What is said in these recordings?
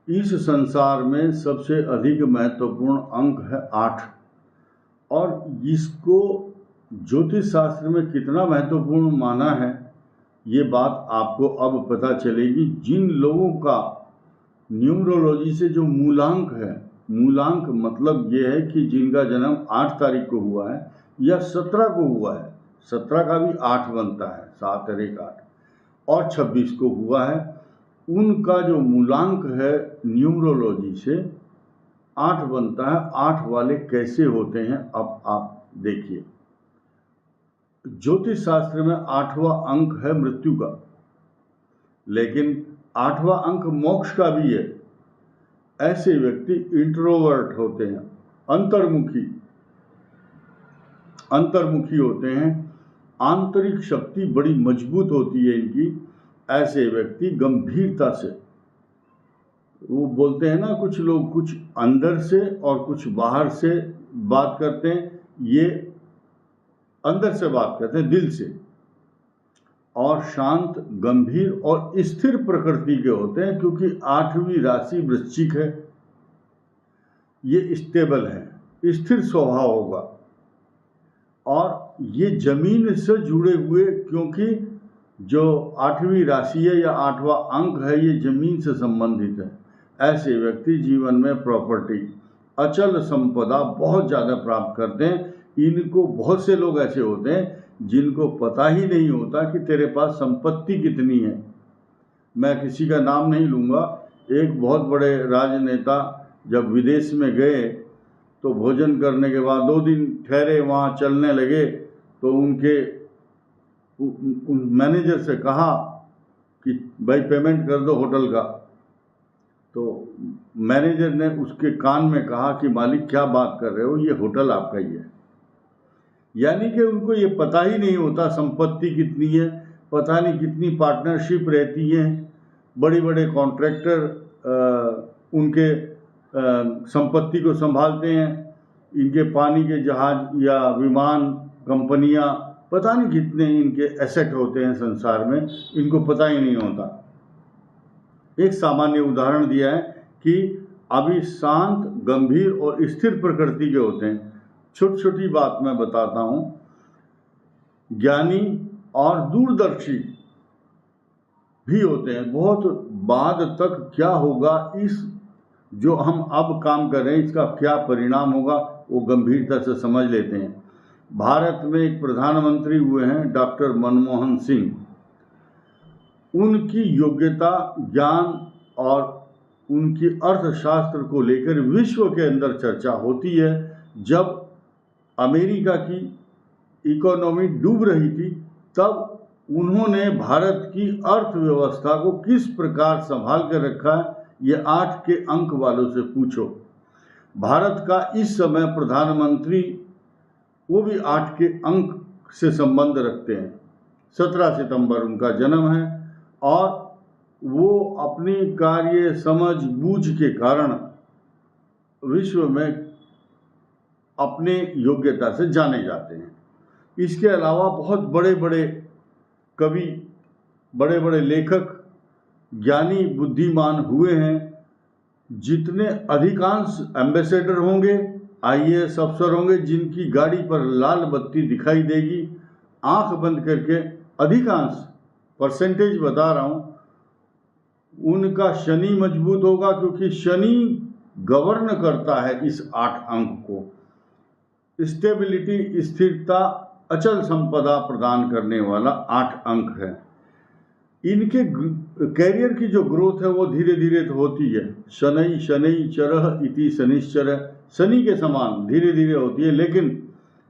इस संसार में सबसे अधिक महत्वपूर्ण अंक है 8 और इसको ज्योतिष शास्त्र में कितना महत्वपूर्ण माना है ये बात आपको अब पता चलेगी। जिन लोगों का न्यूमरोलॉजी से जो मूलांक है, मूलांक मतलब ये है कि जिनका जन्म 8 तारीख को हुआ है या 17 को हुआ है, 17 का भी 8 बनता है, 7 और 1 8, और 26 को हुआ है, उनका जो मूलांक है न्यूमरोलॉजी से 8 बनता है। 8 वाले कैसे होते हैं अब आप देखिए। ज्योतिष शास्त्र में 8वां अंक है मृत्यु का, लेकिन 8वां अंक मोक्ष का भी है। ऐसे व्यक्ति इंट्रोवर्ट होते हैं, अंतर्मुखी होते हैं, आंतरिक शक्ति बड़ी मजबूत होती है इनकी। ऐसे व्यक्ति गंभीरता से, वो बोलते हैं ना कुछ लोग, कुछ अंदर से और कुछ बाहर से बात करते हैं, ये अंदर से बात करते हैं, दिल से, और शांत, गंभीर और स्थिर प्रकृति के होते हैं, क्योंकि 8वीं राशि वृश्चिक है, ये स्टेबल है, स्थिर स्वभाव होगा। और ये जमीन से जुड़े हुए, क्योंकि जो 8वीं राशि है या 8वां अंक है ये जमीन से संबंधित है। ऐसे व्यक्ति जीवन में प्रॉपर्टी, अचल संपदा बहुत ज़्यादा प्राप्त करते हैं। इनको बहुत से लोग ऐसे होते हैं जिनको पता ही नहीं होता कि तेरे पास संपत्ति कितनी है। मैं किसी का नाम नहीं लूँगा। एक बहुत बड़े राजनेता जब विदेश में गए तो भोजन करने के बाद 2 दिन ठहरे, वहाँ चलने लगे, तो उनके मैनेजर से कहा कि भाई पेमेंट कर दो होटल का। तो मैनेजर ने उसके कान में कहा कि मालिक क्या बात कर रहे हो, ये होटल आपका ही है। यानी कि उनको ये पता ही नहीं होता संपत्ति कितनी है, पता नहीं कितनी पार्टनरशिप रहती है। बड़े बड़े कॉन्ट्रैक्टर उनके संपत्ति को संभालते हैं। इनके पानी के जहाज या विमान कंपनियां, पता नहीं कितने इनके एसेट होते हैं संसार में, इनको पता ही नहीं होता। एक सामान्य उदाहरण दिया है कि अभी शांत, गंभीर और स्थिर प्रकृति के होते हैं। छोटी छोटी बात मैं बताता हूँ। ज्ञानी और दूरदर्शी भी होते हैं। बहुत बाद तक क्या होगा, इस जो हम अब काम कर रहे हैं इसका क्या परिणाम होगा, वो गंभीरता से समझ लेते हैं। भारत में एक प्रधानमंत्री हुए हैं डॉक्टर मनमोहन सिंह। उनकी योग्यता, ज्ञान और उनकी अर्थशास्त्र को लेकर विश्व के अंदर चर्चा होती है। जब अमेरिका की इकोनॉमी डूब रही थी तब उन्होंने भारत की अर्थव्यवस्था को किस प्रकार संभाल कर रखा है, ये 8 के अंक वालों से पूछो। भारत का इस समय प्रधानमंत्री, वो भी 8 के अंक से संबंध रखते हैं। 17 सितंबर उनका जन्म है और वो अपनी कार्य समझ बूझ के कारण विश्व में अपने योग्यता से जाने जाते हैं। इसके अलावा बहुत बड़े बड़े कवि, बड़े बड़े लेखक, ज्ञानी, बुद्धिमान हुए हैं। जितने अधिकांश एम्बेसडर होंगे, IAS अफसर होंगे, जिनकी गाड़ी पर लाल बत्ती दिखाई देगी, आंख बंद करके, अधिकांश परसेंटेज बता रहा हूँ, उनका शनि मजबूत होगा, क्योंकि शनि गवर्न करता है इस 8 अंक को। स्टेबिलिटी, स्थिरता, अचल संपदा प्रदान करने वाला 8 अंक है। इनके कैरियर की जो ग्रोथ है वो धीरे धीरे तो होती है। शनै शनै चरः इति शनिश्चर, शनि के समान धीरे धीरे होती है, लेकिन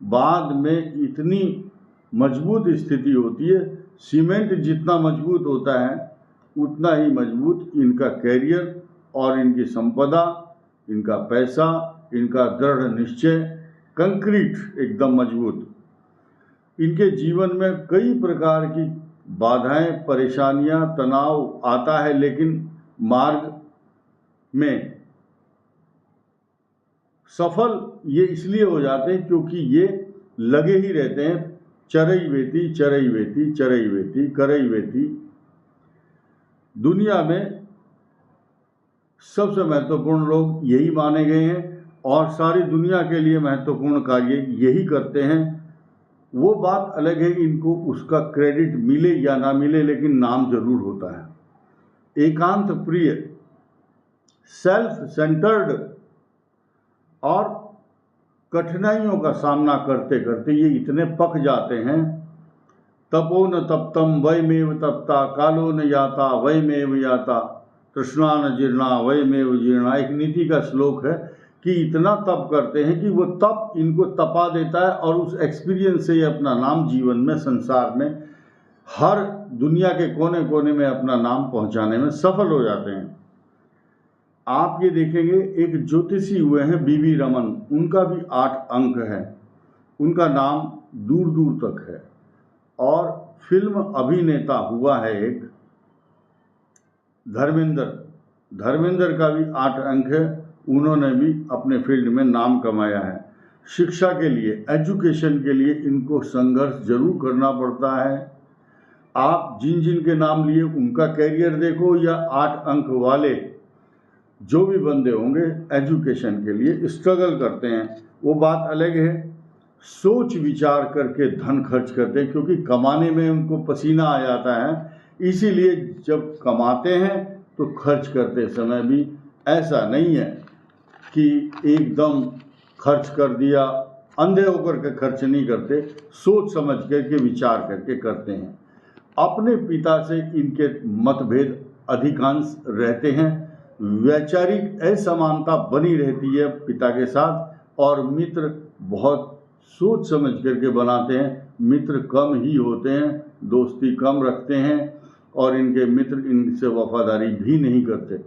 बाद में इतनी मजबूत स्थिति होती है। सीमेंट जितना मजबूत होता है उतना ही मजबूत इनका कैरियर और इनकी संपदा, इनका पैसा, इनका दृढ़ निश्चय, कंक्रीट एकदम मजबूत। इनके जीवन में कई प्रकार की बाधाएं, परेशानियां, तनाव आता है, लेकिन मार्ग में सफल ये इसलिए हो जाते हैं क्योंकि ये लगे ही रहते हैं। चरैवेति चरैवेति चरैवेति करैवेति। दुनिया में सबसे महत्वपूर्ण लोग यही माने गए हैं और सारी दुनिया के लिए महत्वपूर्ण कार्य यही करते हैं। वो बात अलग है इनको उसका क्रेडिट मिले या ना मिले, लेकिन नाम जरूर होता है। एकांत प्रिय, सेल्फ सेंटर्ड और कठिनाइयों का सामना करते करते ये इतने पक जाते हैं। तपो न तप्तम वयमेव तप्ता, कालो न याता वयमेव याता, तृष्णा न जीर्णा वयमेव जीर्णा। एक नीति का श्लोक है कि इतना तप करते हैं कि वो तप इनको तपा देता है और उस एक्सपीरियंस से ये अपना नाम जीवन में, संसार में, हर दुनिया के कोने कोने में अपना नाम पहुंचाने में सफल हो जाते हैं। आप ये देखेंगे एक ज्योतिषी हुए हैं बीवी रमन, उनका भी 8 अंक है, उनका नाम दूर दूर तक है। और फिल्म अभिनेता हुआ है एक धर्मेंद्र का भी 8 अंक है, उन्होंने भी अपने फील्ड में नाम कमाया है। शिक्षा के लिए, एजुकेशन के लिए इनको संघर्ष जरूर करना पड़ता है। आप जिन जिन के नाम लिए उनका कैरियर देखो या 8 अंक वाले जो भी बंदे होंगे एजुकेशन के लिए स्ट्रगल करते हैं, वो बात अलग है। सोच विचार करके धन खर्च करते हैं क्योंकि कमाने में उनको पसीना आ जाता है, इसीलिए जब कमाते हैं तो खर्च करते समय भी ऐसा नहीं है कि एकदम खर्च कर दिया, अंधे होकर के खर्च नहीं करते, सोच समझ करके विचार करके करते हैं। अपने पिता से इनके मतभेद अधिकांश रहते हैं, वैचारिक असमानता बनी रहती है पिता के साथ, और मित्र बहुत सोच समझ करके बनाते हैं। मित्र कम ही होते हैं, दोस्ती कम रखते हैं और इनके मित्र इनसे वफादारी भी नहीं करते।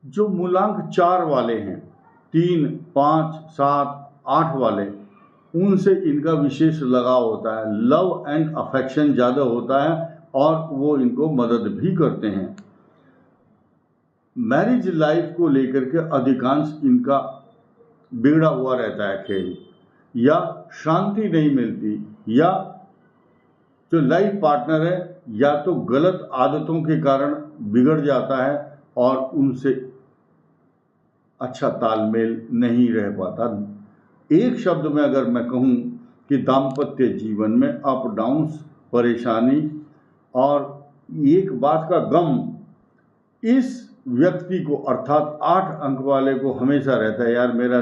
जो मूलांक 4 वाले हैं, 3, 5, 7, 8 वाले, उनसे इनका विशेष लगाव होता है, लव एंड अफेक्शन ज़्यादा होता है और वो इनको मदद भी करते हैं। मैरिज लाइफ को लेकर के अधिकांश इनका बिगड़ा हुआ रहता है खेल, या शांति नहीं मिलती, या जो लाइफ पार्टनर है या तो गलत आदतों के कारण बिगड़ जाता है और उनसे अच्छा तालमेल नहीं रह पाता। एक शब्द में अगर मैं कहूँ कि दाम्पत्य जीवन में अप डाउन्स, परेशानी और एक बात का गम इस व्यक्ति को, अर्थात 8 अंक वाले को हमेशा रहता है, यार मेरा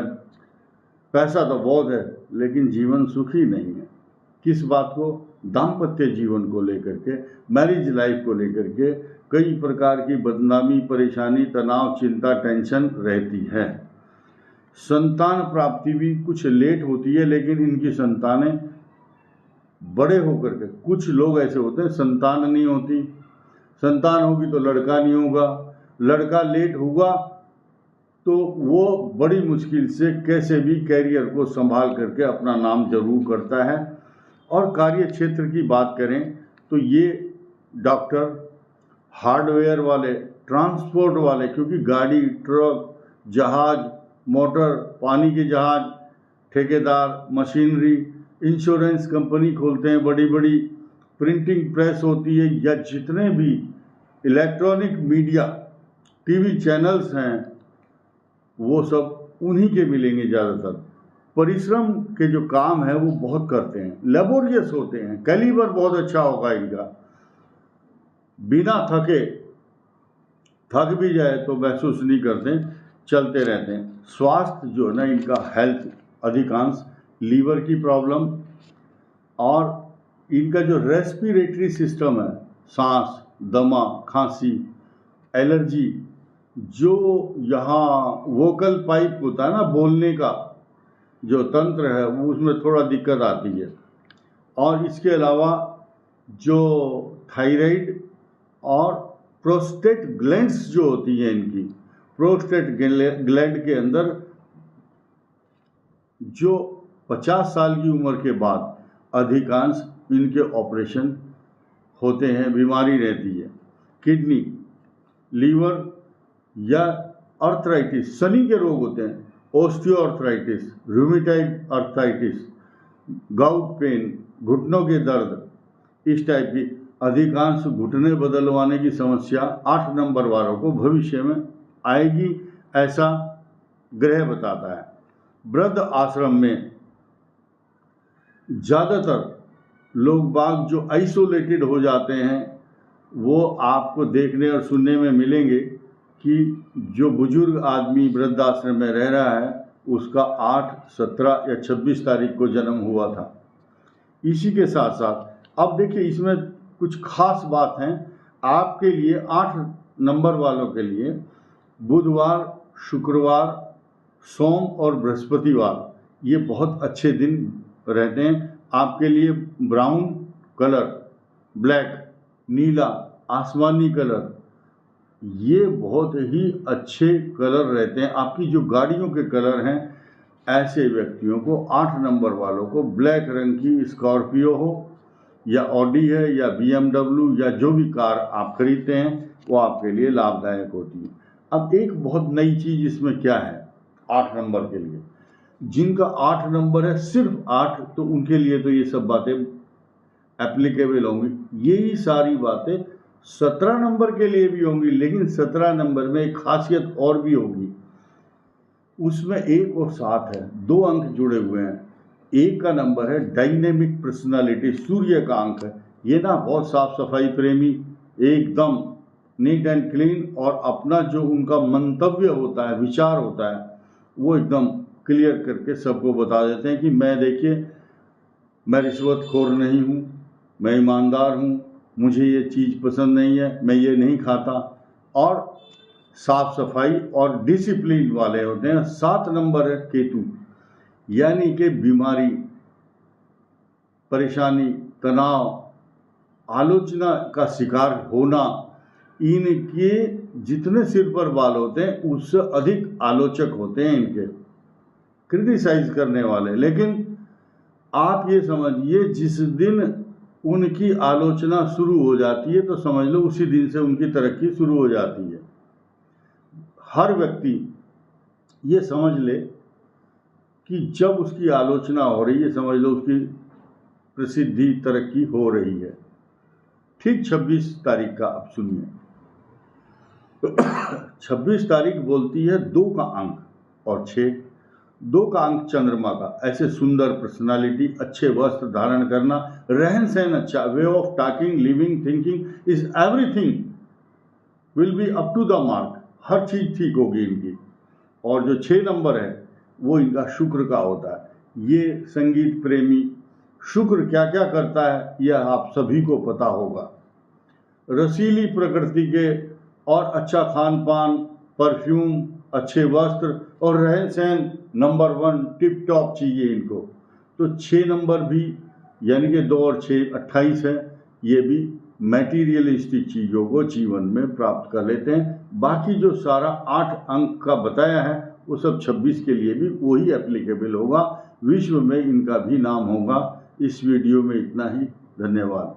पैसा तो बहुत है लेकिन जीवन सुखी नहीं है। किस बात को? दाम्पत्य जीवन को लेकर के, मैरिज लाइफ को लेकर के कई प्रकार की बदनामी, परेशानी, तनाव, चिंता, टेंशन रहती है। संतान प्राप्ति भी कुछ लेट होती है, लेकिन इनकी संतानें बड़े होकर के, कुछ लोग ऐसे होते हैं संतान नहीं होती, संतान होगी तो लड़का नहीं होगा, लड़का लेट होगा तो वो बड़ी मुश्किल से कैसे भी कैरियर को संभाल करके अपना नाम जरूर करता है। और कार्य क्षेत्र की बात करें तो ये डॉक्टर, हार्डवेयर वाले, ट्रांसपोर्ट वाले, क्योंकि गाड़ी, ट्रक, जहाज, मोटर, पानी के जहाज, ठेकेदार, मशीनरी, इंश्योरेंस कंपनी खोलते हैं, बड़ी बड़ी प्रिंटिंग प्रेस होती है, या जितने भी इलेक्ट्रॉनिक मीडिया, टीवी चैनल्स हैं, वो सब उन्हीं के मिलेंगे ज़्यादातर। परिश्रम के जो काम है वो बहुत करते हैं, लेबोरियस होते हैं, कैलिबर बहुत अच्छा होगा इनका, बिना थके, थक भी जाए तो महसूस नहीं करते, चलते रहते हैं। स्वास्थ्य जो है ना इनका, हेल्थ, अधिकांश लीवर की प्रॉब्लम और इनका जो रेस्पिरेटरी सिस्टम है, सांस, दमा, खांसी, एलर्जी, जो यहाँ वोकल पाइप होता है ना, बोलने का जो तंत्र है वो, उसमें थोड़ा दिक्कत आती है। और इसके अलावा जो थायराइड और प्रोस्टेट ग्लैंड्स जो होती हैं इनकी, प्रोस्टेट ग्लैंड के अंदर जो 50 साल की उम्र के बाद अधिकांश इनके ऑपरेशन होते हैं, बीमारी रहती है। किडनी, लीवर या अर्थराइटिस, शनि के रोग होते हैं, osteoarthritis, rheumatoid arthritis, gout pain, घुटनों के दर्द, इस टाइप की अधिकांश घुटने बदलवाने की समस्या 8 नंबर वालों को भविष्य में आएगी, ऐसा ग्रह बताता है। वृद्ध आश्रम में ज़्यादातर लोग बाग जो आइसोलेटेड हो जाते हैं, वो आपको देखने और सुनने में मिलेंगे कि जो बुजुर्ग आदमी वृद्धाश्रम में रह रहा है उसका 8, 17 या 26 तारीख को जन्म हुआ था। इसी के साथ साथ अब देखिए इसमें कुछ खास बात हैं आपके लिए। 8 नंबर वालों के लिए बुधवार, शुक्रवार, सोम और बृहस्पतिवार ये बहुत अच्छे दिन रहते हैं आपके लिए। ब्राउन कलर, ब्लैक, नीला, आसमानी कलर, ये बहुत ही अच्छे कलर रहते हैं। आपकी जो गाड़ियों के कलर हैं, ऐसे व्यक्तियों को 8 नंबर वालों को ब्लैक रंग की स्कॉर्पियो हो या ऑडी है या BMW या जो भी कार आप खरीदते हैं वो आपके लिए लाभदायक होती है। अब एक बहुत नई चीज़ इसमें क्या है 8 नंबर के लिए, जिनका 8 नंबर है, सिर्फ 8, तो उनके लिए तो ये सब बातें एप्लीकेबल होंगी। यही सारी बातें 17 नंबर के लिए भी होंगी, लेकिन 17 नंबर में एक खासियत और भी होगी। उसमें 1 और 7 है, 2 अंक जुड़े हुए हैं। 1 का नंबर है डायनेमिक पर्सनालिटी, सूर्य का अंक है। ये ना बहुत साफ सफाई प्रेमी, एकदम नीट एंड क्लीन, और अपना जो उनका मंतव्य होता है, विचार होता है, वो एकदम क्लियर करके सबको बता देते हैं कि मैं देखिए मैं रिश्वतखोर नहीं हूँ, मैं ईमानदार हूँ, मुझे ये चीज़ पसंद नहीं है, मैं ये नहीं खाता, और साफ सफाई और डिसिप्लिन वाले होते हैं। 7 नंबर है केतु, यानी कि बीमारी, परेशानी, तनाव, आलोचना का शिकार होना, इनके जितने सिर पर बाल होते हैं उससे अधिक आलोचक होते हैं इनके, क्रिटिसाइज करने वाले। लेकिन आप ये समझिए जिस दिन उनकी आलोचना शुरू हो जाती है तो समझ लो उसी दिन से उनकी तरक्की शुरू हो जाती है। हर व्यक्ति ये समझ ले कि जब उसकी आलोचना हो रही है, समझ लो उसकी प्रसिद्धि, तरक्की हो रही है। ठीक 26 तारीख का अब सुनिए। 26 तारीख बोलती है 2 का अंक और 6। 2 का अंक चंद्रमा का, ऐसे सुंदर पर्सनालिटी, अच्छे वस्त्र धारण करना, रहन सहन अच्छा, way of talking, living, thinking is everything will be up to the mark, हर चीज़ ठीक होगी इनकी। और जो 6 नंबर है वो इनका शुक्र का होता है। ये संगीत प्रेमी, शुक्र क्या क्या करता है यह आप सभी को पता होगा। रसीली प्रकृति के और अच्छा खान पान, परफ्यूम, अच्छे वस्त्र और रहन सहन नंबर 1 टिप टॉप चाहिए इनको। तो 6 नंबर भी, यानी कि 2 और 6 28 है, ये भी मैटीरियलिस्टिक चीज़ों को जीवन में प्राप्त कर लेते हैं। बाकी जो सारा 8 अंक का बताया है वो सब 26 के लिए भी वही एप्लीकेबल होगा, विश्व में इनका भी नाम होगा। इस वीडियो में इतना ही, धन्यवाद।